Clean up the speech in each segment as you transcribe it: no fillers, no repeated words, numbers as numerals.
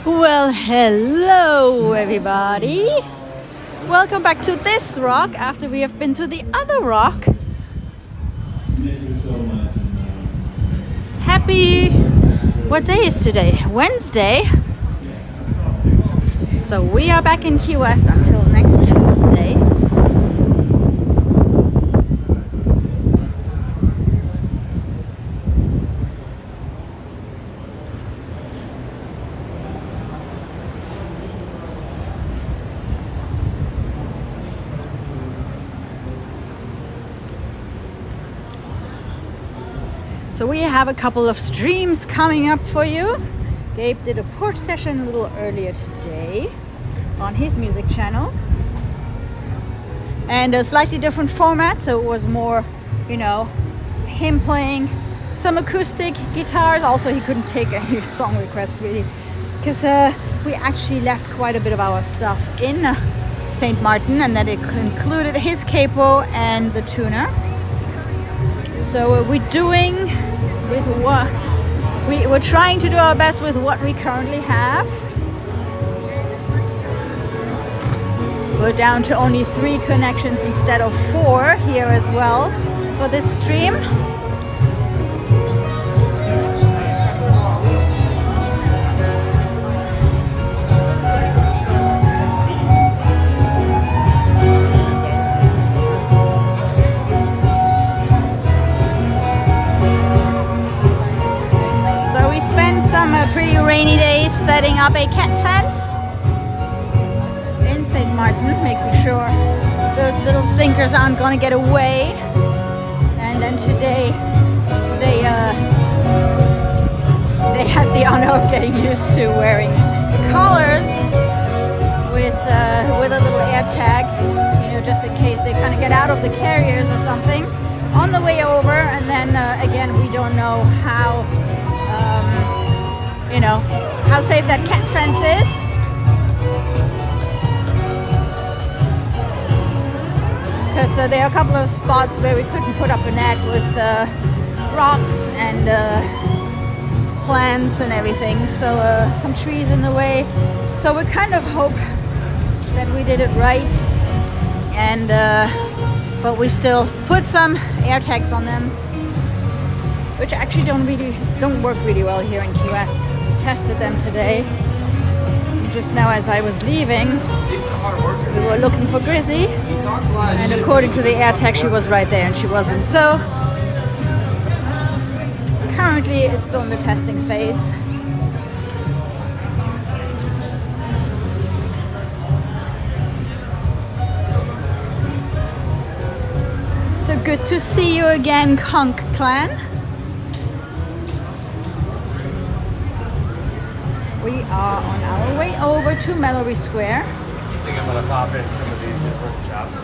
Well, hello everybody. Welcome back to this rock after we have been to the other rock. Happy, what day is today? Wednesday. So we are back in Key West until next Tuesday. So we have a couple of streams coming up for you. Gabe did a port session a little earlier today on his music channel. And a slightly different format, so it was more, you know, him playing some acoustic guitars. Also, he couldn't take any song requests really, because we actually left quite a bit of our stuff in St. Martin, and that it included his capo and the tuner. So we're doing with what we're trying to do our best with what we currently have. We're down to only 3 connections instead of 4 here as well for this stream. Pretty rainy days setting up a cat fence in St. Martin, making sure those little stinkers aren't gonna get away. And then today they had the honor of getting used to wearing collars with a little air tag, you know, just in case they kind of get out of the carriers or something on the way over. And then again, we don't know how you know, how safe that cat fence is. Because there are a couple of spots where we couldn't put up a net with rocks and plants and everything. So some trees in the way. So we kind of hope that we did it right. And but we still put some air tags on them, which actually don't work really well here in Key West. Tested them today. Just now as I was leaving, we were looking for Grizzy, and according to the air tag she was right there and she wasn't. So currently it's still in the testing phase. So good to see you again, Conk Clan. We are on our way over to Mallory Square. I think I'm going to pop in some of these different shops.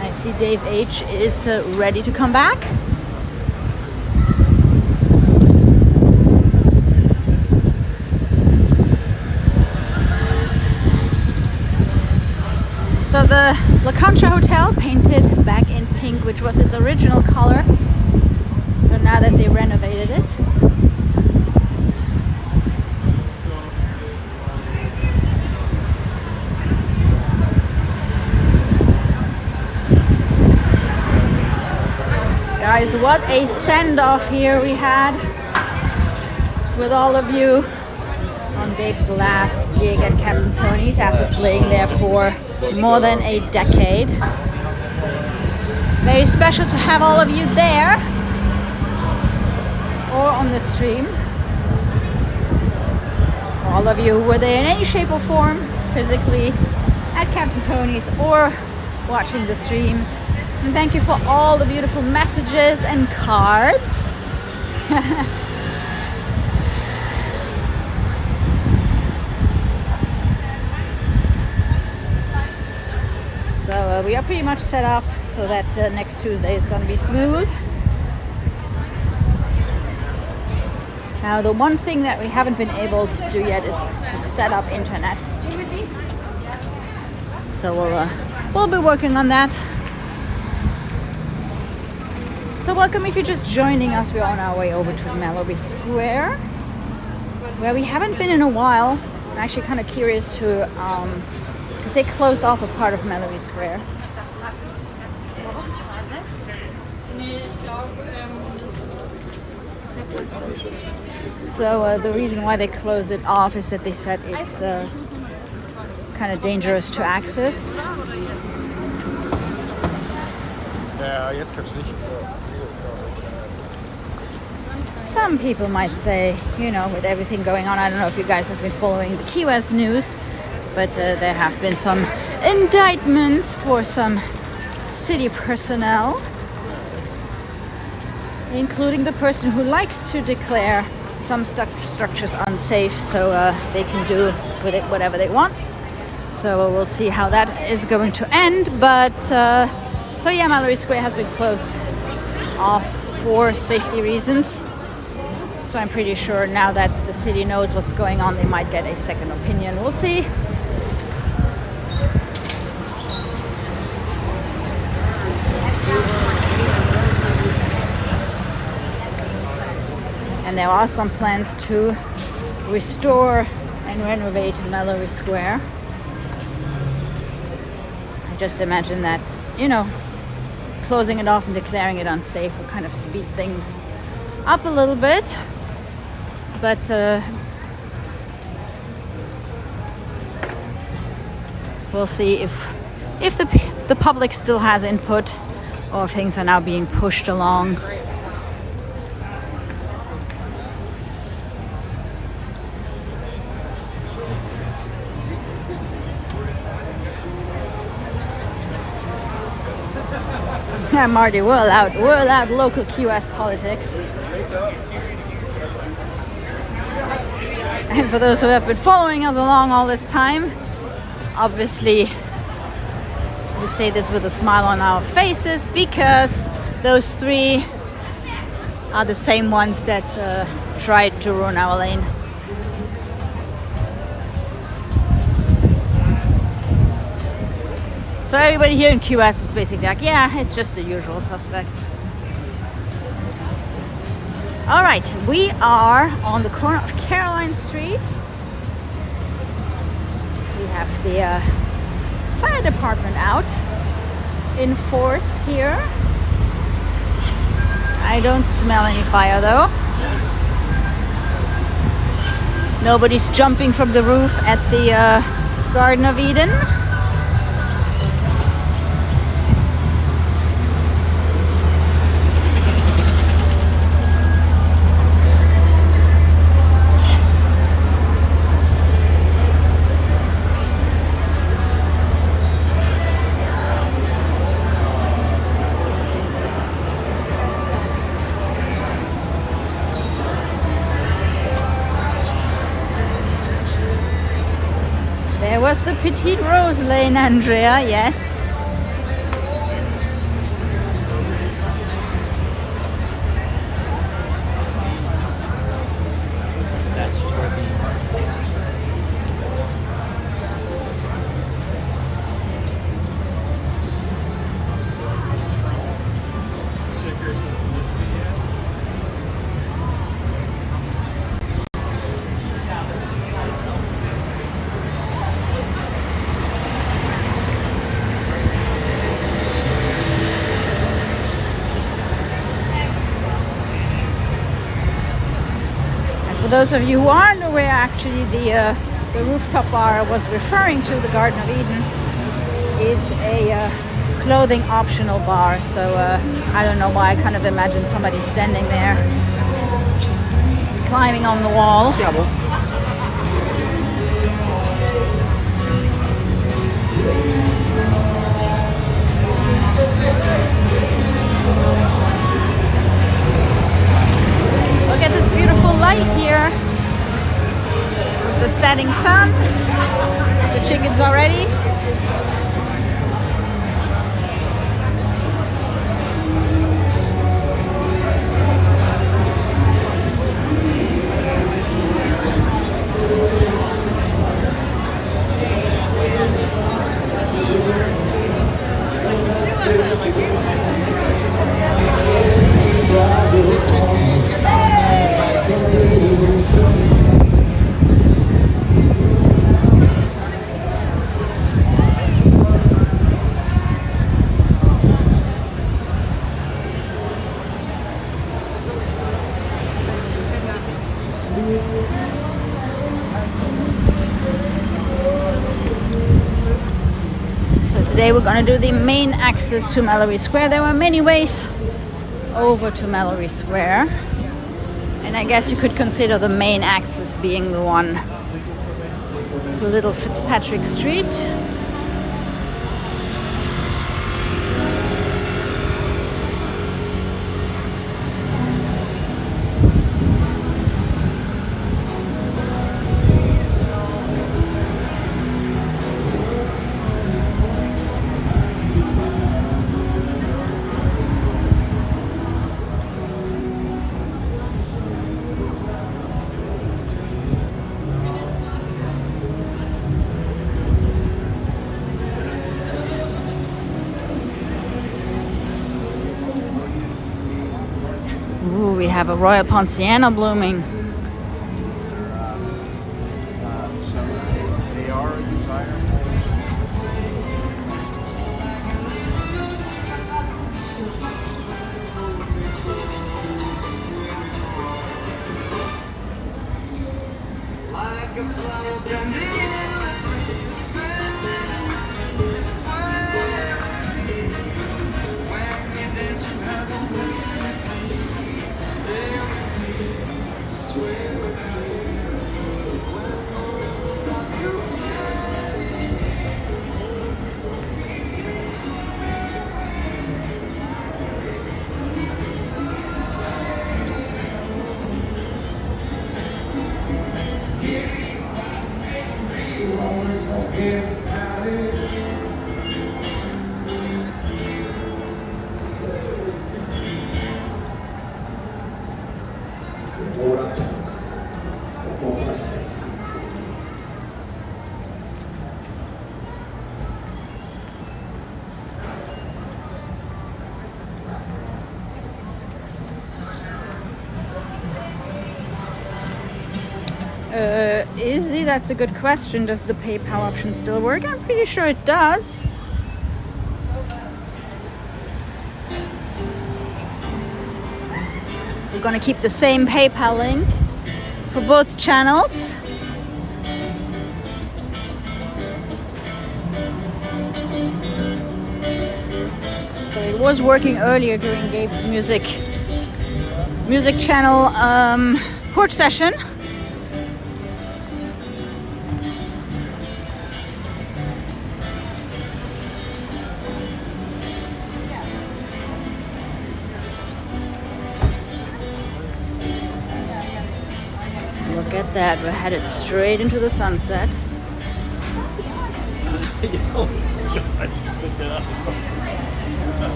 I see Dave H is ready to come back. So the La Concha Hotel painted back in pink, which was its original color. So now that they renovated it. Guys, what a send-off here we had with all of you on Gabe's last gig at Captain Tony's after playing there for more than a decade. Very special to have all of you there. Or on the stream. All of you who were there in any shape or form, physically at Captain Tony's or watching the streams. And thank you for all the beautiful messages and cards. So we are pretty much set up so that next Tuesday is going to be smooth. Now the one thing that we haven't been able to do yet is to set up internet. So we'll be working on that. So welcome if you're just joining us. We're on our way over to Mallory Square, where we haven't been in a while. I'm actually kind of curious to, because they closed off a part of Mallory Square. So the reason why they closed it off is that they said it's kind of dangerous to access. Some people might say, you know, with everything going on, I don't know if you guys have been following the Key West news, but there have been some indictments for some city personnel, including the person who likes to declare some structures unsafe, so they can do with it whatever they want. So we'll see how that is going to end. But so yeah, Mallory Square has been closed off for safety reasons. So I'm pretty sure now that the city knows what's going on, they might get a second opinion. We'll see. And there are some plans to restore and renovate Mallory Square. I just imagine that, you know, closing it off and declaring it unsafe will kind of speed things up a little bit. But we'll see if the public still has input, or if things are now being pushed along. Yeah, Marty, we're allowed local QS politics. And for those who have been following us along all this time, obviously we say this with a smile on our faces, because those three are the same ones that tried to ruin our lane. So everybody here in QS is basically like, yeah, it's just the usual suspects. All right, we are on the corner of Caroline Street. We have the fire department out in force here. I don't smell any fire though. Nobody's jumping from the roof at the Garden of Eden. There was the Petite Rose Lane, Andrea, yes. For those of you who aren't aware, actually the rooftop bar I was referring to, the Garden of Eden, is a clothing optional bar. So I don't know why I kind of imagine somebody standing there climbing on the wall. Look at this beautiful light here. The setting sun. The chickens are ready. So today we're gonna do the main access to Mallory Square. There are many ways over to Mallory Square, and I guess you could consider the main access being the one to Little Fitzpatrick Street. Ooh, we have a Royal Ponciana blooming. They are a designer. Like a flower Izzy, that's a good question. Does the PayPal option still work? I'm pretty sure it does. We're gonna keep the same PayPal link for both channels. So it was working earlier during Gabe's music channel porch session. Look at that, we're headed straight into the sunset.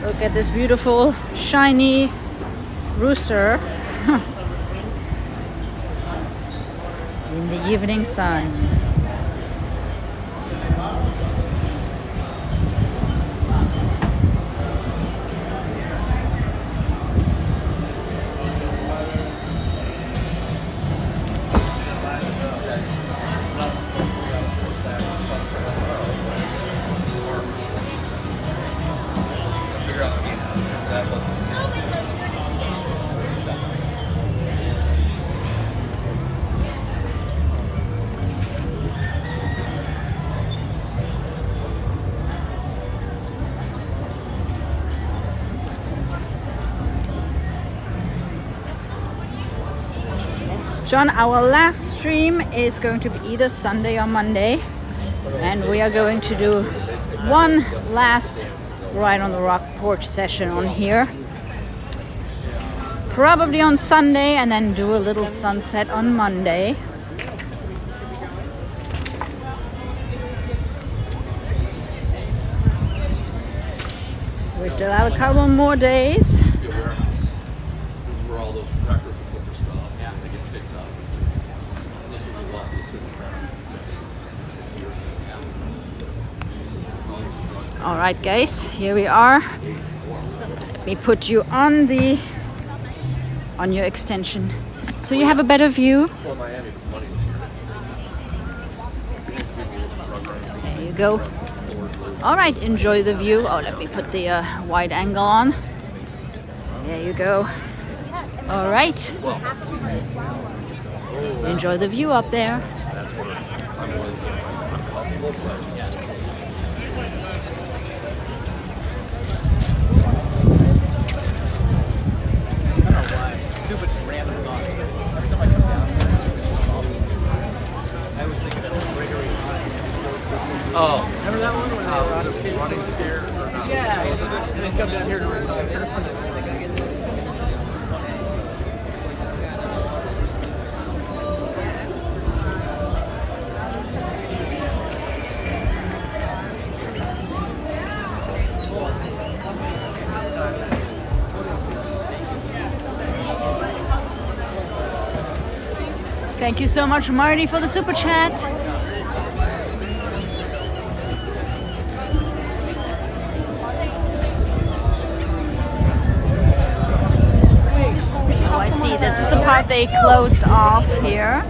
Look at this beautiful, shiny rooster in the evening sun. John, our last stream is going to be either Sunday or Monday, and we are going to do one last Ride on the Rock porch session on here. Probably on Sunday, and then do a little sunset on Monday. So we still have a couple more days. All right, guys, here we are. Let me put you on your extension so you have a better view. There you go. All right, enjoy the view. Oh, let me put the wide angle on. There you go. All right. Enjoy the view up there. Stupid random thought. Every time I come down here, I was thinking of Gregory Hines. Oh. Remember that one when they were on skate? Running scared or not? Yeah. And then come down here to retire. Thank you so much, Marty, for the super chat. Oh, I see. This is the part they closed off here.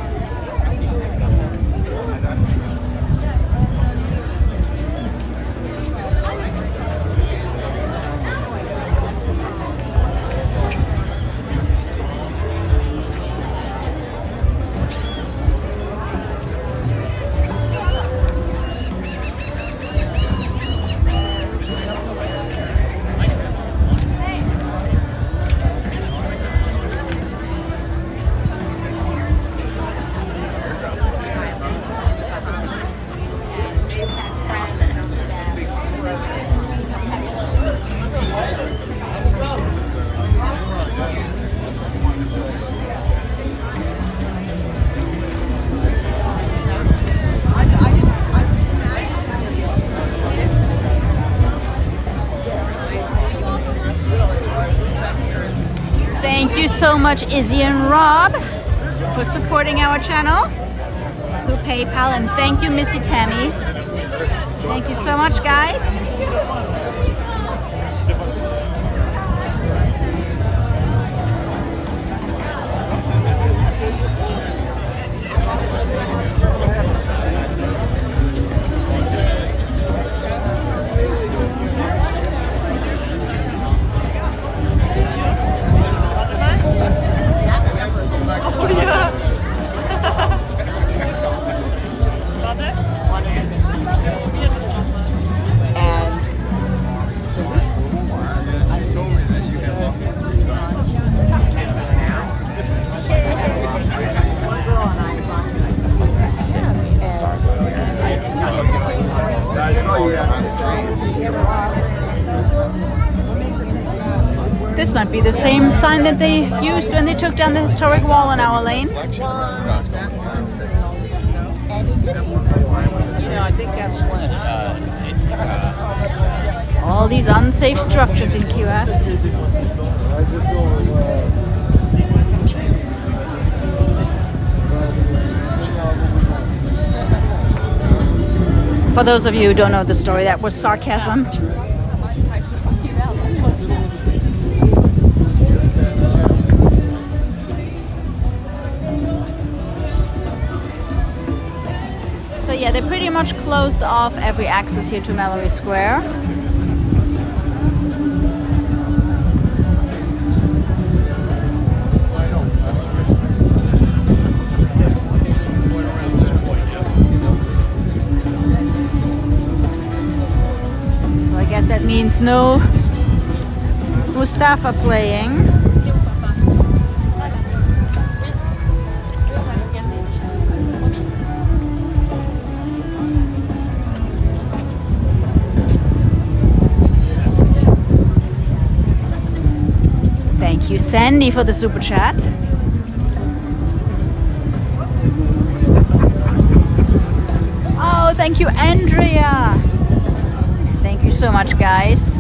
Thank you so much, Izzy and Rob, for supporting our channel through PayPal, and thank you, Missy Tammy. Thank you so much, guys. This might be the same sign that they used when they took down the historic wall in our lane. I think that's when All these unsafe structures in Key West. For those of you who don't know the story, that was sarcasm. So yeah, they pretty much closed off every access here to Mallory Square. So I guess that means no Mustafa playing. Thank you, Sandy, for the super chat. Oh, thank you, Andrea. Thank you so much, guys.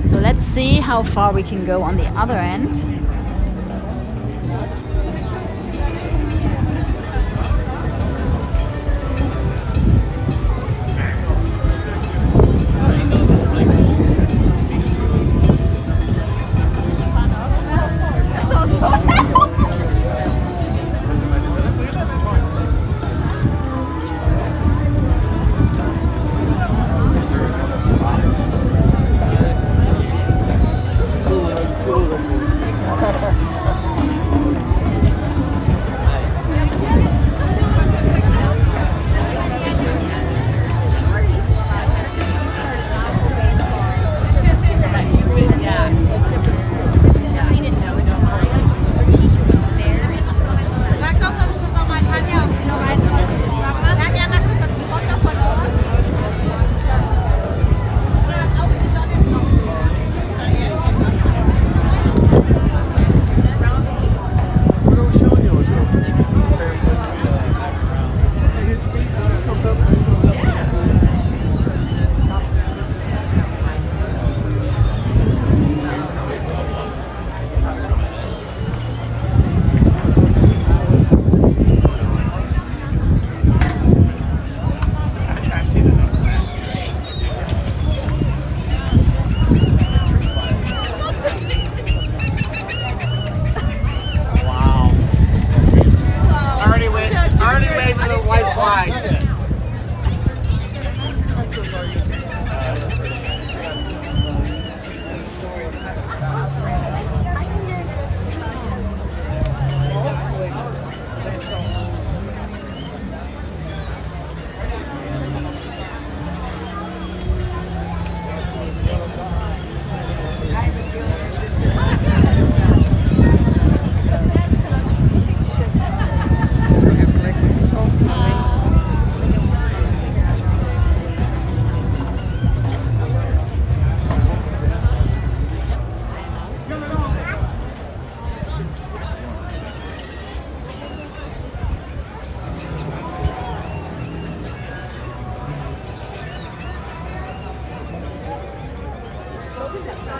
So let's see how far we can go on the other end. Do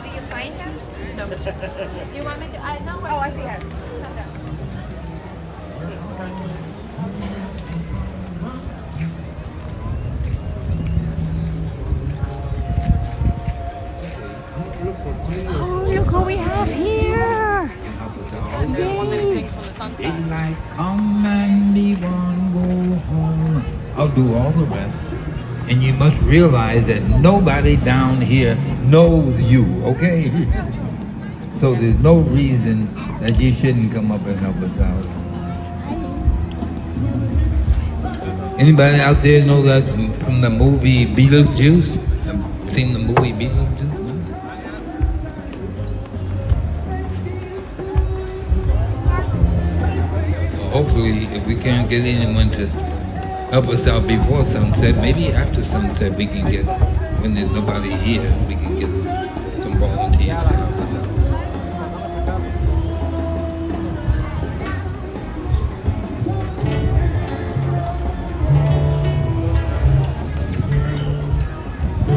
you find him? No. Do you want me to? I know. Oh, I see her. Okay. Oh, look what we have here! Daylight come and the one go home. I'll do all the rest. And you must realize that nobody down here knows you, okay? So there's no reason that you shouldn't come up and help us out. Anybody out there know that from the movie Beetlejuice? Have seen the movie Beetlejuice? Hopefully, if we can't get anyone to help us out before sunset, maybe after sunset we can get, when there's nobody here, we can get some volunteers to help us out.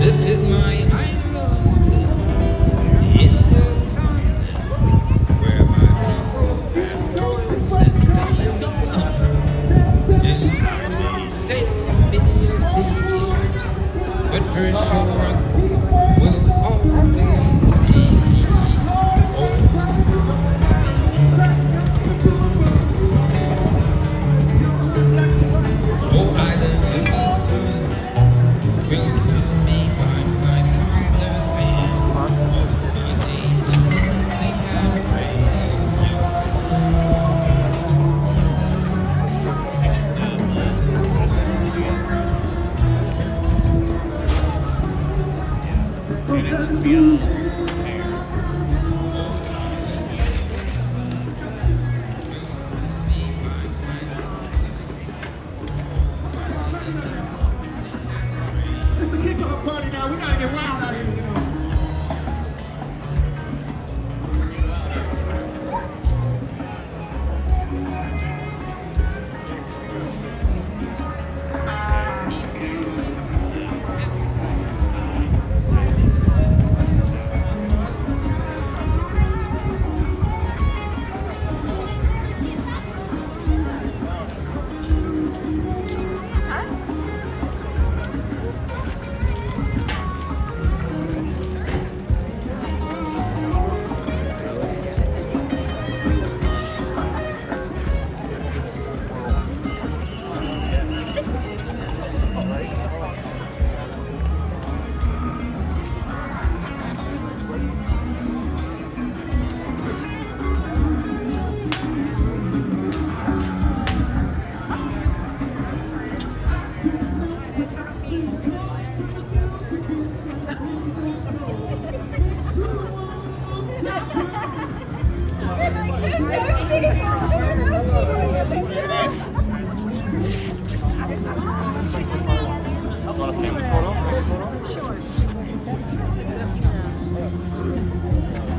This is my island in the sun, where my people have toys and time begun. And stay many a sea, but her shores will always be oh, island in the sun, will you be by my father's hand? My days and sing and praise your It's a kickoff party now. We gotta get wild out here. You know.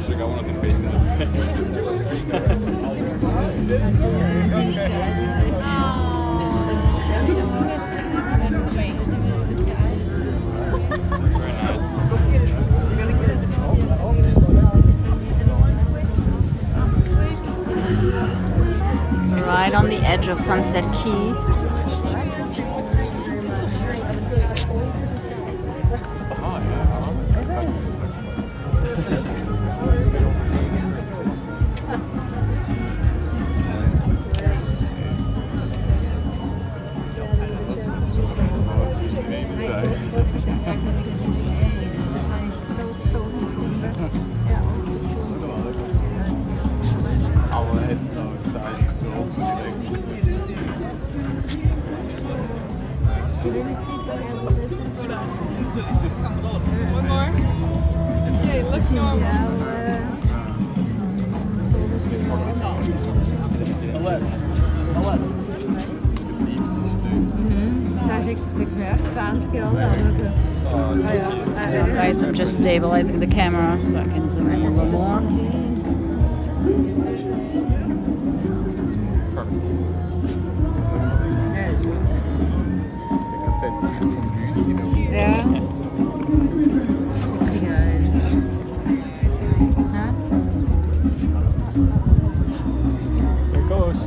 Should've got one up and facing Very nice. Right on the edge of Sunset Key. Aber jetzt noch da ist so One more. Yeah, it looks normal. Zag je nächstes Stück mehr. 20 Jahre oder so. Guys, I'm just stabilizing the camera so I can zoom in a little more. Ja. There it goes.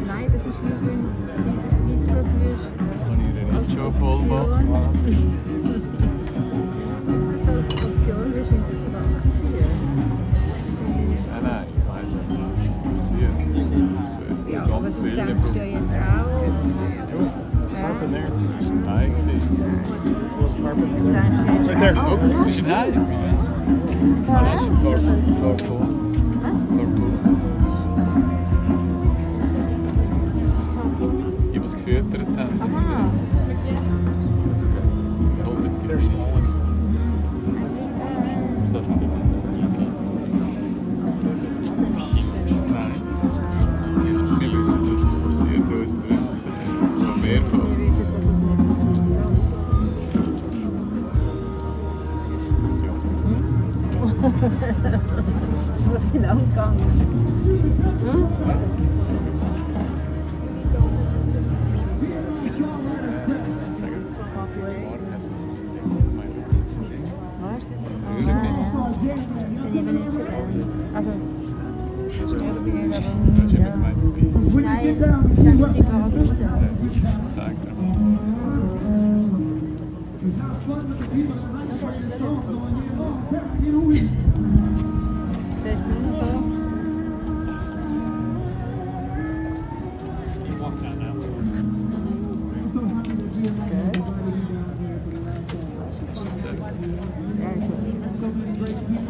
Nein, das ist wie das wirst. Niet zo vol, maar... Das als Option wirst in Betracht ziehen. Nein, ich weiß nicht, was ist passiert. Das Ja, ist aber ganz du viel. denkst ja jetzt auch. Carpet there. High, Du denkst jetzt right there. auch. Oh, is it high? Oh, dat is een torpool. Die was gefüttert haben. Aha. Holt jetzt hier alles. Was ist das denn? Nein. Wir wissen, dass es passiert uns bei uns. Es war mehrfach. Wir wissen, dass es nicht passiert. Das wird viel lang gegangen. Bin ich mir nicht so also, stört mich nicht, aber ja. Nein, das ist einfach die Paragraphen. Das ist nur so.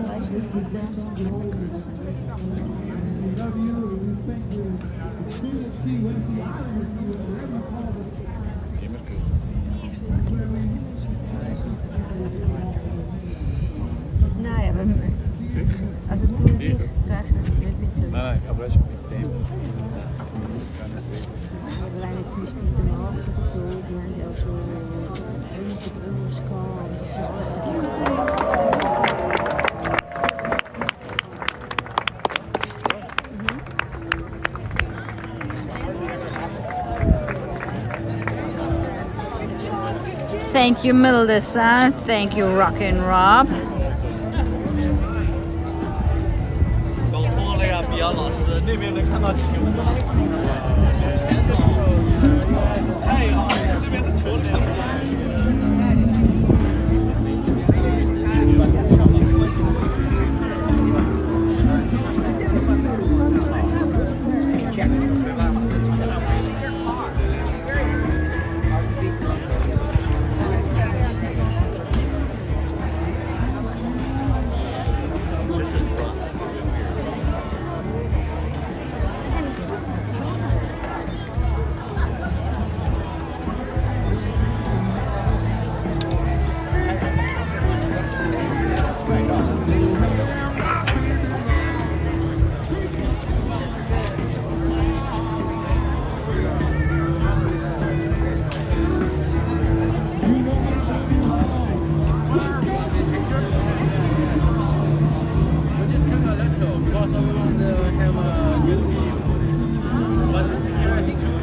Weißt du, es gibt Nein, aber also du rechnest nicht mit so. Nein, aber weißt du, mit dem. Aber wenn jetzt zum Beispiel mit dem Markt oder so, die haben ja auch schon riesige Brüste gehabt. Das ist alles. Thank you, Melissa. Thank you, Rockin' Rob. 搞错了呀，比亚老师，那边能看到球吗？前走，太好了，这边的球两边。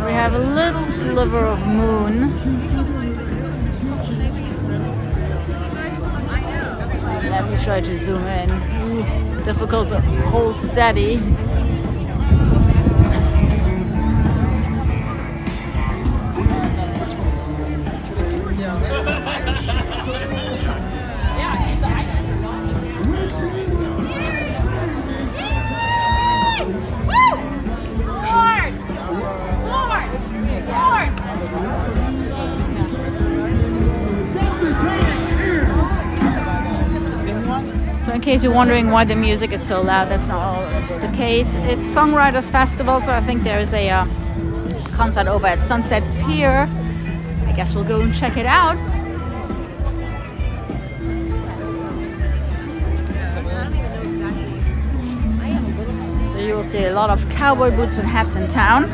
We have a little sliver of moon. Let me try to zoom in. Difficult to hold steady. So in case you're wondering why the music is so loud, that's not always the case. It's Songwriters Festival, so I think there is a concert over at Sunset Pier. I guess we'll go and check it out. So you will see a lot of cowboy boots and hats in town.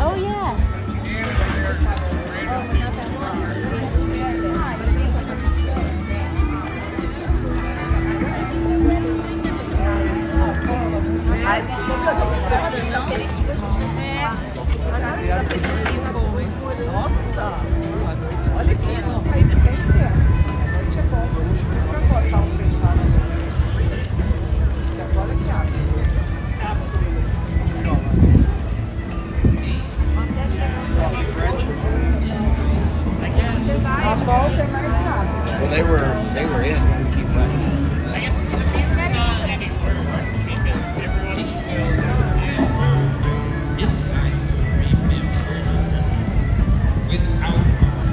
Oh yeah. Well, they were in Key West. Without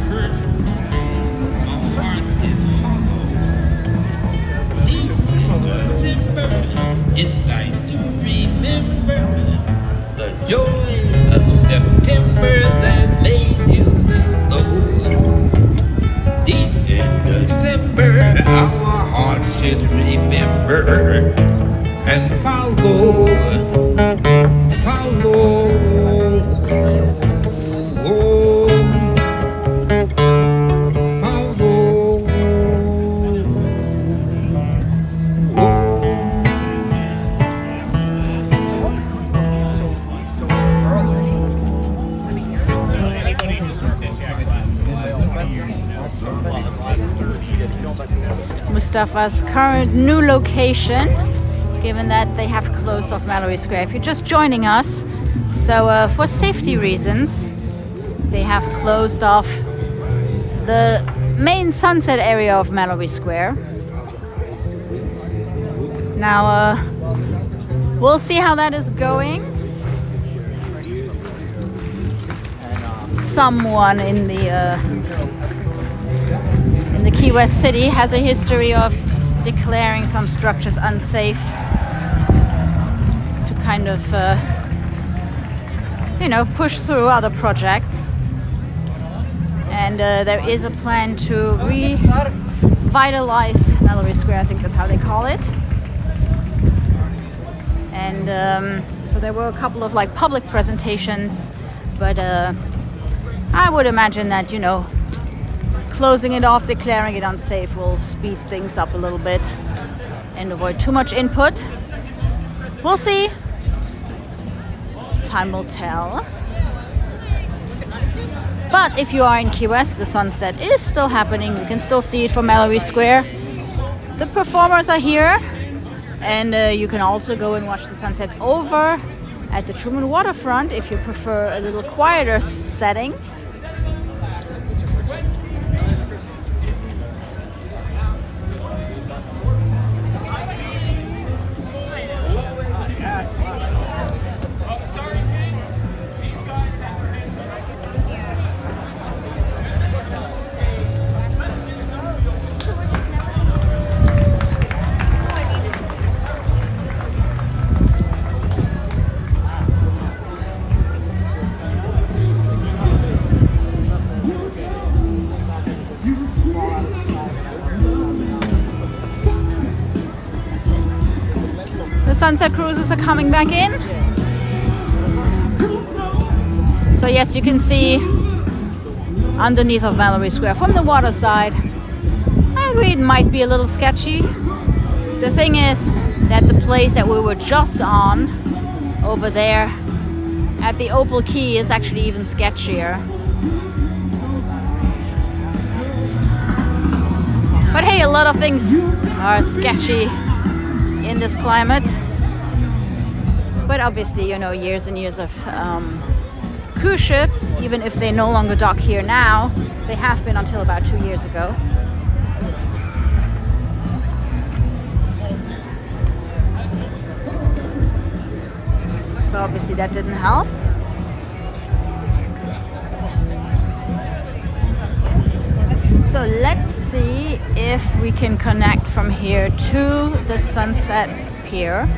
hurt, my heart is hollow. Deep in December, it's nice to remember the joy of September that made you mellow. Deep in December, our hearts should remember and follow. Mustafa's current new location, given that they have closed off Mallory Square. If you're just joining us, so for safety reasons, they have closed off the main sunset area of Mallory Square. Now, we'll see how that is going. Someone in the Key West City has a history of declaring some structures unsafe to kind of, push through other projects. And there is a plan to revitalize Mallory Square, I think that's how they call it. And so there were a couple of public presentations, but I would imagine that, closing it off, declaring it unsafe will speed things up a little bit and avoid too much input. We'll see. Time will tell. But if you are in Key West, the sunset is still happening. You can still see it from Mallory Square. The performers are here, and you can also go and watch the sunset over at the Truman Waterfront if you prefer a little quieter setting. Sunset cruises are coming back in. So yes, you can see underneath of Mallory Square from the water side. I agree it might be a little sketchy. The thing is that the place that we were just on over there at the Opal Quay is actually even sketchier. But hey, a lot of things are sketchy in this climate. But obviously, years and years of cruise ships, even if they no longer dock here now, they have been until about 2 years ago. So obviously that didn't help. So let's see if we can connect from here to the Sunset Pier.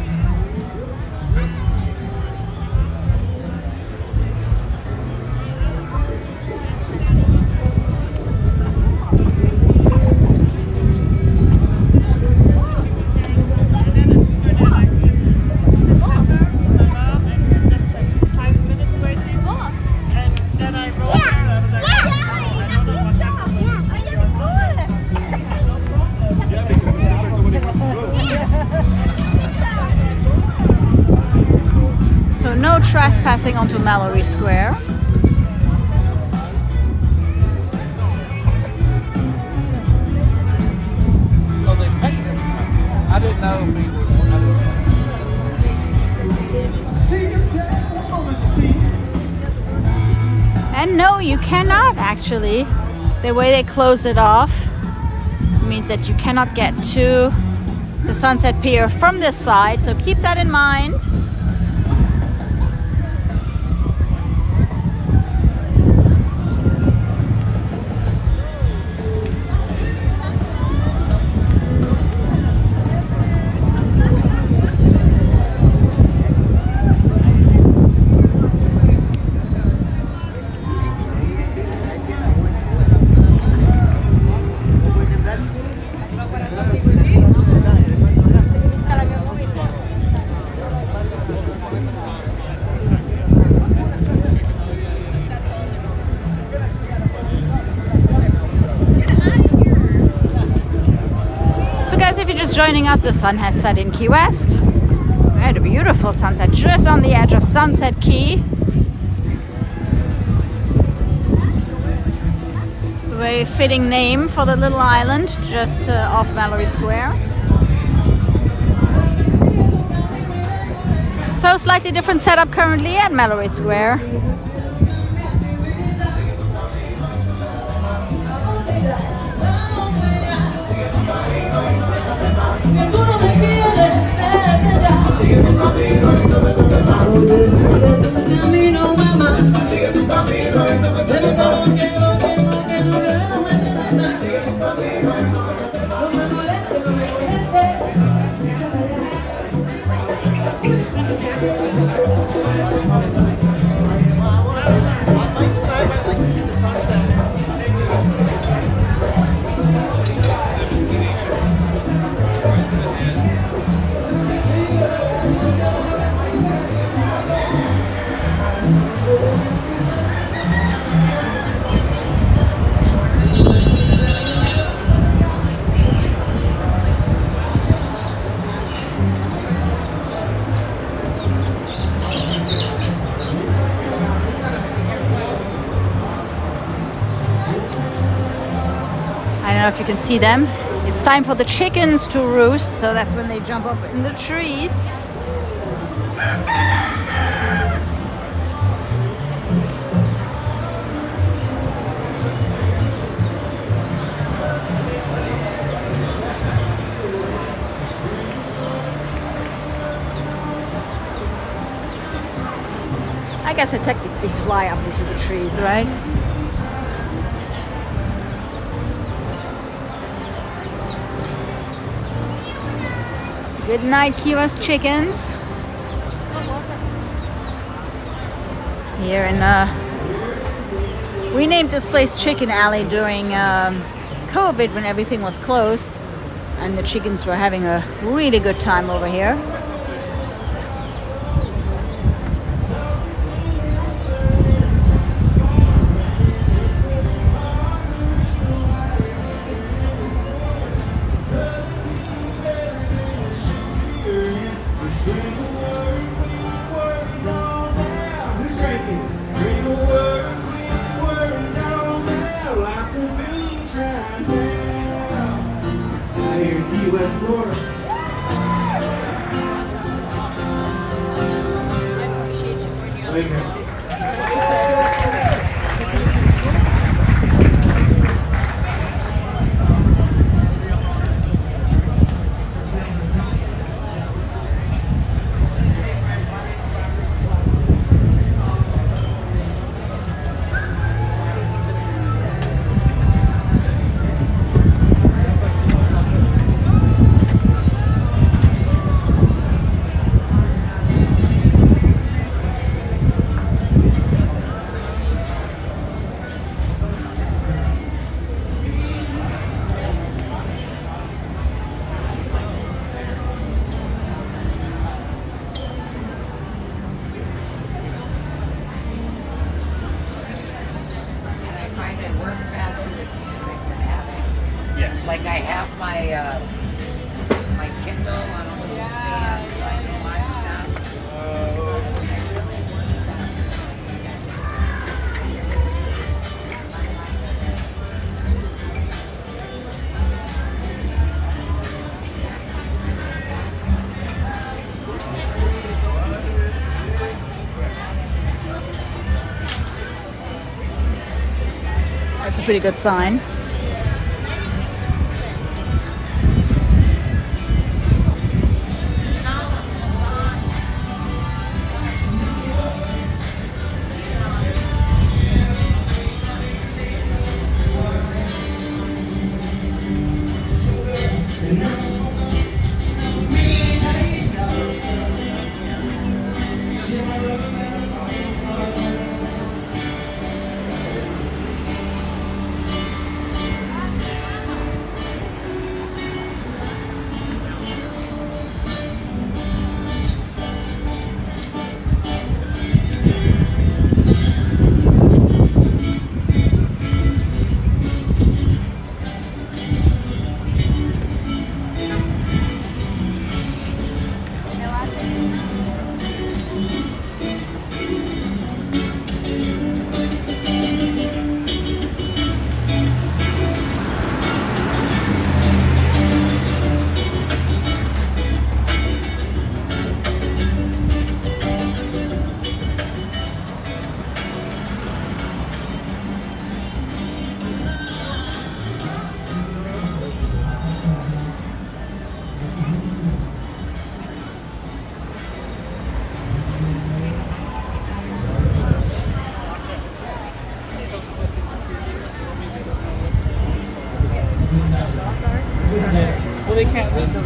So no trespassing onto Mallory Square. Oh, they painted him. I didn't know if he was. And no, you cannot actually. The way they closed it off means that you cannot get to the Sunset Pier from this side, so keep that in mind. If you're just joining us, the sun has set in Key West. We had a beautiful sunset just on the edge of Sunset Key. A very fitting name for the little island just off Mallory Square. So slightly different setup currently at Mallory Square. I don't know if you can see them. It's time for the chickens to roost, so that's when they jump up in the trees. I guess they technically fly up into the trees, right? Good night, Key West chickens. Here in we named this place Chicken Alley during COVID when everything was closed, and the chickens were having a really good time over here. pretty good sign. Well, they can't leave them.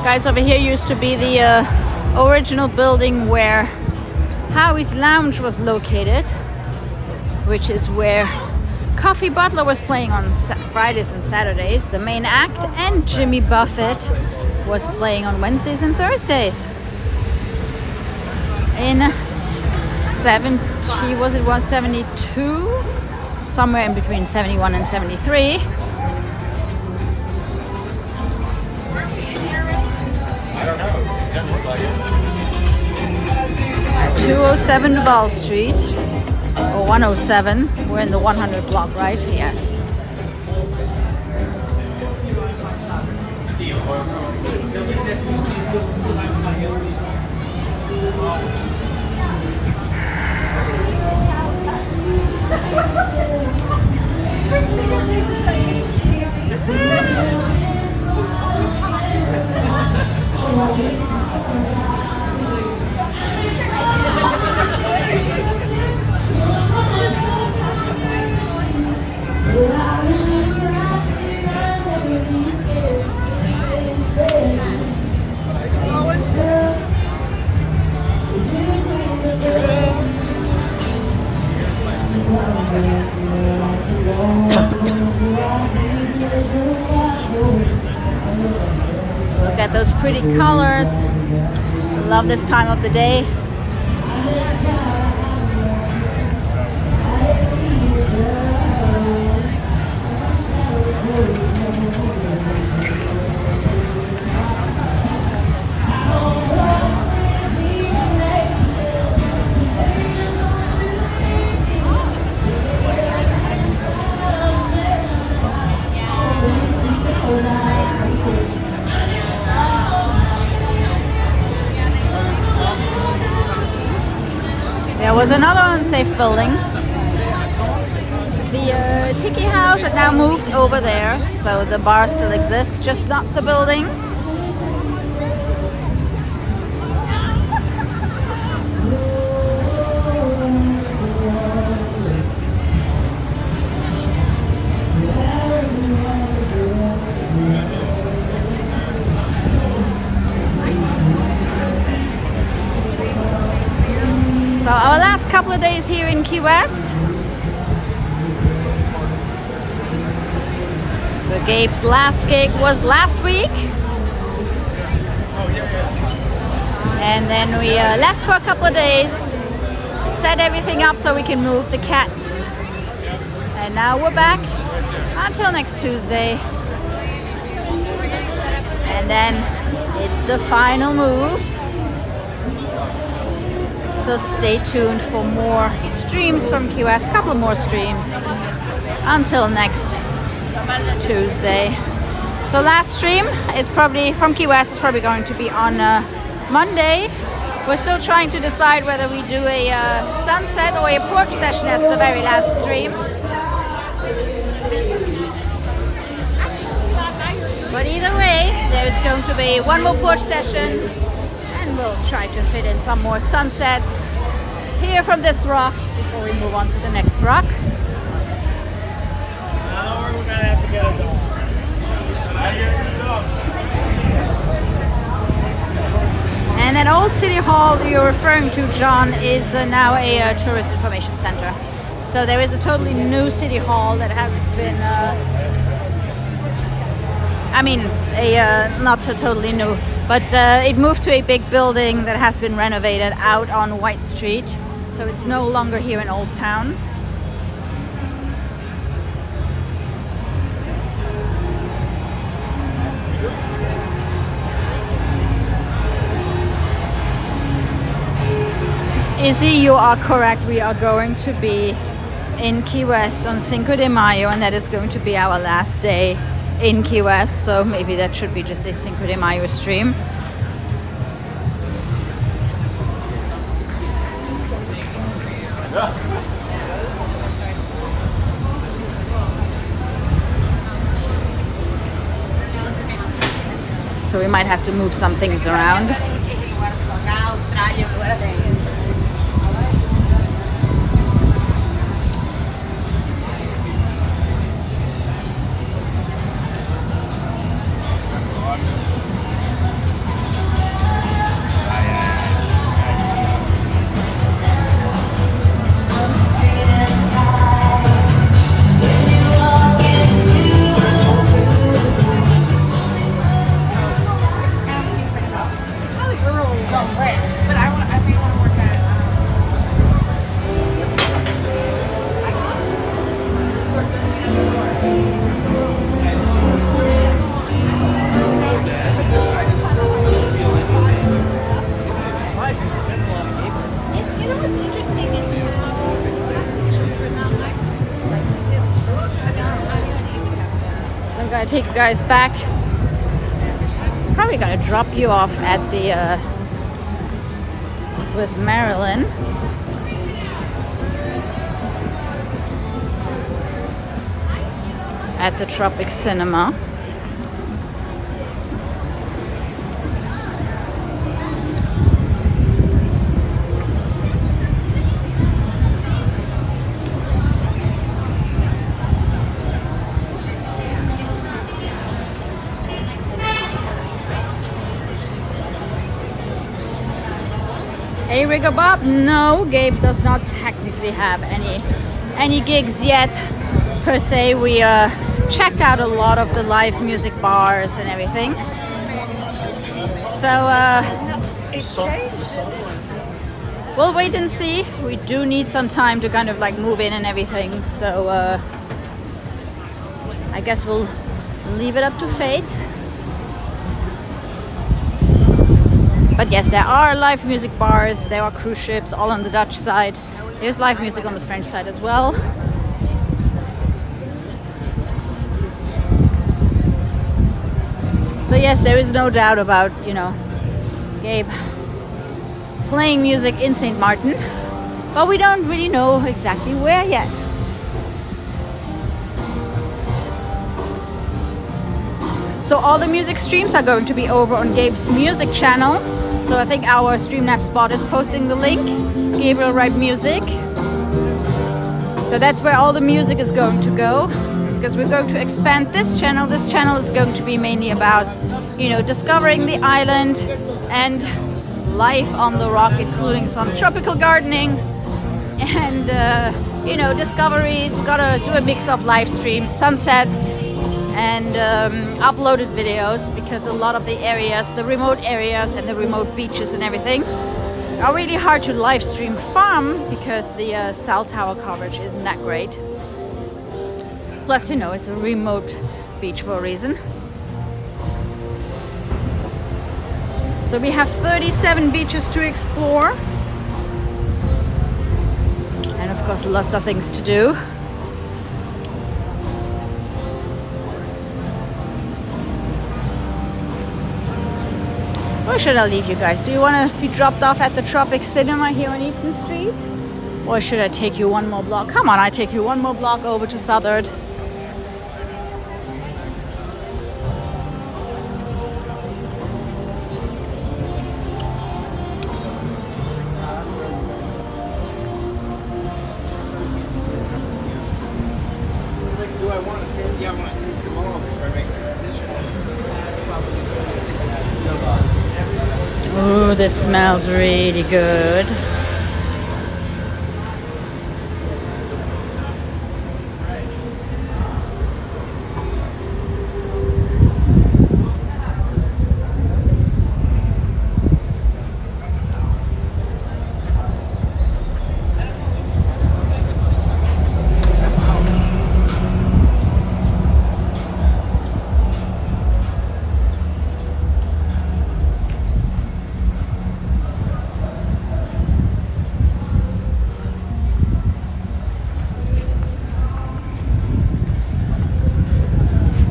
Guys, over here used to be the original building where Howie's Lounge was located, which is where Coffee Butler was playing on Fridays and Saturdays, the main act, and Jimmy Buffett was playing on Wednesdays and Thursdays. In 172? Somewhere in between 71 and 73. 207 Duval Street, or 107. We're in the 100 block, right? Yes. Look at those pretty colors. Love this time of the day. There was another unsafe building. The Tiki House had now moved over there, so the bar still exists, just not the building. So our last couple of days here in Key West. So Gabe's last gig was last week. And then we left for a couple of days, set everything up so we can move the cats. And now we're back until next Tuesday. And then it's the final move. So stay tuned for more streams from Key West, a couple more streams until next Tuesday. So last stream is probably from Key West, is probably going to be on Monday. We're still trying to decide whether we do a sunset or a porch session as the very last stream. But either way, there's going to be one more porch session. And we'll try to fit in some more sunsets here from this rock before we move on to the next rock. Now we're gonna have to get a dog. And that old city hall you're referring to, John, is now a tourist information center. So there is a totally new city hall that has been, not totally new, but it moved to a big building that has been renovated out on White Street. So it's no longer here in Old Town. Izzy, you are correct. We are going to be in Key West on Cinco de Mayo, and that is going to be our last day in Key West. So maybe that should be just a Cinco de Mayo stream. So we might have to move some things around. Take you guys back. Probably gonna drop you off at the with Marilyn. At the Tropic Cinema. Hey Rigger Bob, no, Gabe does not technically have any gigs yet. per se. We checked out a lot of the live music bars and everything. So we'll wait and see. We do need some time to kind of like move in and everything. So I guess we'll leave it up to fate. But yes, there are live music bars, there are cruise ships all on the Dutch side. There's live music on the French side as well. So yes, there is no doubt about, you know, Gabe playing music in St. Martin, but we don't really know exactly where yet. So all the music streams are going to be over on Gabe's music channel. So I think our StreamNap spot is posting the link, Gabriel Wright Music. So that's where all the music is going to go, because we're going to expand this channel. This channel is going to be mainly about, you know, discovering the island and life on the rock, including some tropical gardening and, you know, discoveries. We're gonna do a mix of live streams, sunsets, and uploaded videos, because a lot of the areas, the remote areas and the remote beaches and everything are really hard to live stream from, because the cell tower coverage isn't that great. Plus, you know, it's a remote beach for a reason. So we have 37 beaches to explore, and of course lots of things to do. Where should I leave you guys? Do you want to be dropped off at the Tropic Cinema here on Eaton Street? Or should I take you one more block? Come on, I take you one more block over to Southard. Do I want to say, yeah, I want to taste them all before I make the decision? Ooh, this smells really good.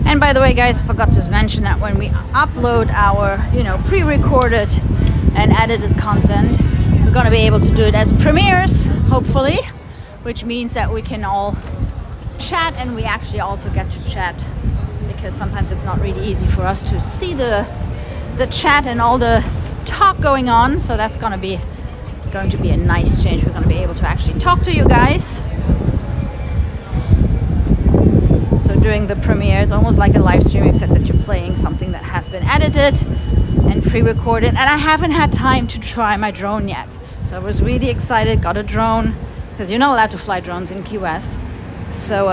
And by the way, guys, I forgot to mention that when we upload our, you know, pre-recorded and edited content, we're going to be able to do it as premieres, hopefully, which means that we can all chat, and we actually also get to chat, because sometimes it's not really easy for us to see the chat and all the talk going on. So that's going to be a nice change. We're going to be able to actually talk to you guys. So during the premiere, it's almost like a live stream, except that you're playing something that has been edited and pre-recorded. And I haven't had time to try my drone yet. So I was really excited, got a drone, because you're not allowed to fly drones in Key West. So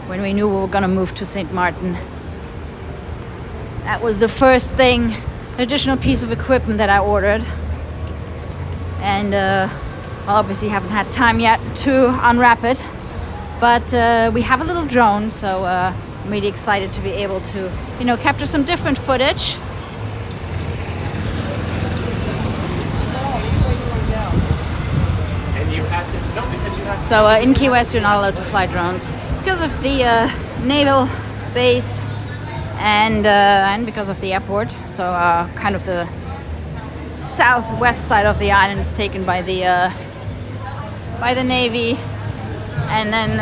when we knew we were going to move to St. Martin, that was the first thing, additional piece of equipment that I ordered. And well, obviously haven't had time yet to unwrap it. But we have a little drone, so I'm really excited to be able to, you know, capture some different footage. So in Key West, you're not allowed to fly drones because of the naval base and because of the airport. So kind of the southwest side of the island is taken by the Navy. And then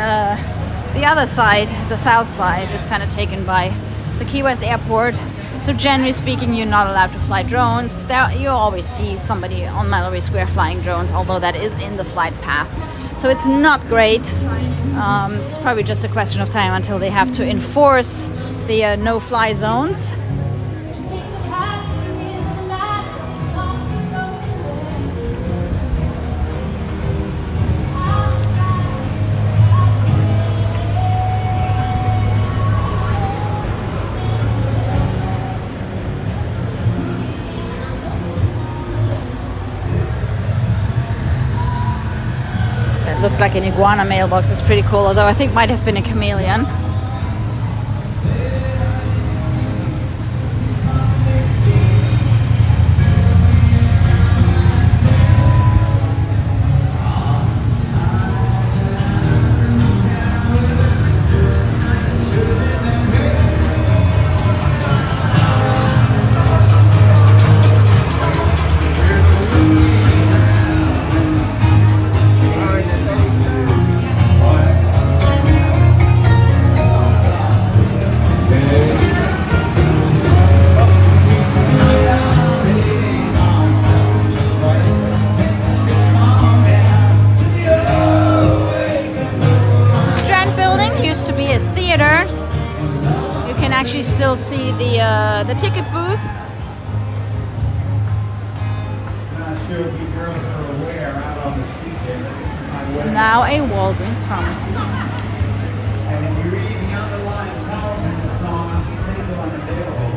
the other side, the south side, is kind of taken by the Key West airport. So generally speaking, you're not allowed to fly drones. You always see somebody on Mallory Square flying drones, although that is in the flight path. So it's not great. It's probably just a question of time until they have to enforce the no-fly zones. looks like an iguana mailbox. It's pretty cool, although I think might have been a chameleon. Actually still see the ticket booth. Not sure if you girls are aware, out on the street there, this is my way. Now a Walgreens pharmacy. And if you read the underlying tones in the song, single and available.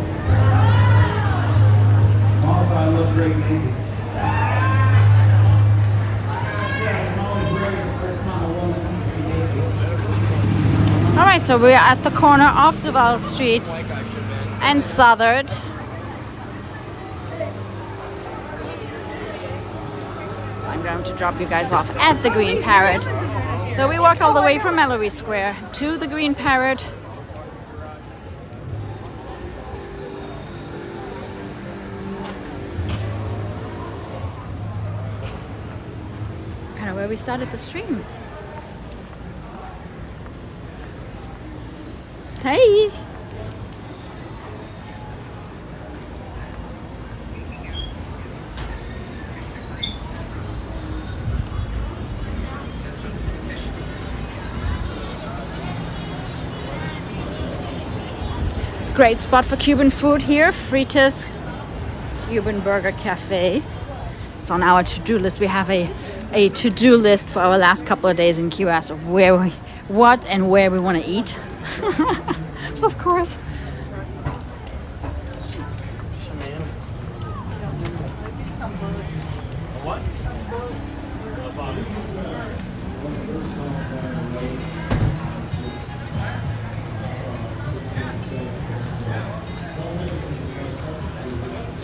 Also, I look great naked. I'm always ready the first time a woman sees me naked. All right, so we're at the corner of Duval Street and Southard. So I'm going to drop you guys off at the Green Parrot. So we walked all the way from Mallory Square to the Green Parrot. Kind of where we started the stream. Hey! Great spot for Cuban food here, Fritas Cuban Burger Cafe. It's on our to-do list. We have a to-do list for our last couple of days in QS of what and where we want to eat. Of course.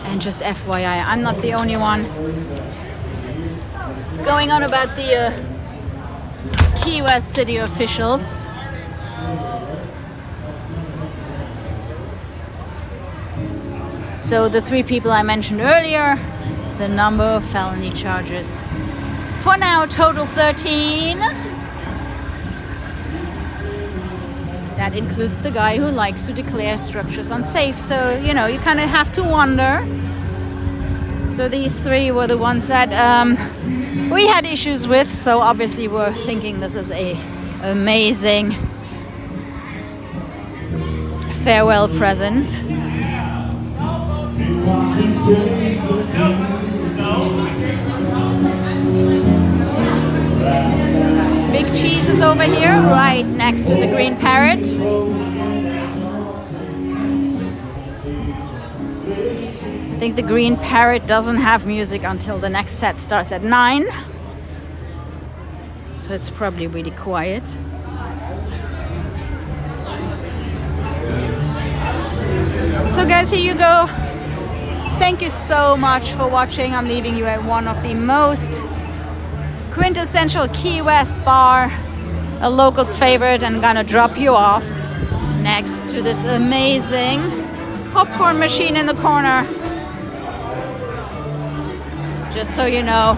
And just FYI, I'm not the only one going on about the Key West city officials. So the 3 people I mentioned earlier, the number of felony charges. For now, total 13. That includes the guy who likes to declare structures unsafe. So, you know, you kind of have to wonder. So these 3 were the ones that we had issues with. So obviously we're thinking this is a amazing farewell present. Big Cheese is over here, right next to the Green Parrot. I think the Green Parrot doesn't have music until the next set starts at 9. So it's probably really quiet. So guys, here you go. Thank you so much for watching. I'm leaving you at one of the most quintessential Key West bar, a local's favorite, and gonna drop you off next to this amazing popcorn machine in the corner. Just so you know.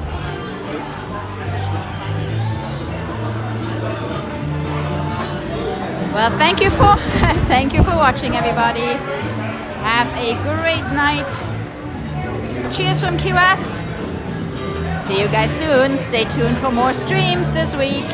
Well, thank you for watching, everybody. Have a great night. Cheers from Key West. See you guys soon. Stay tuned for more streams this week.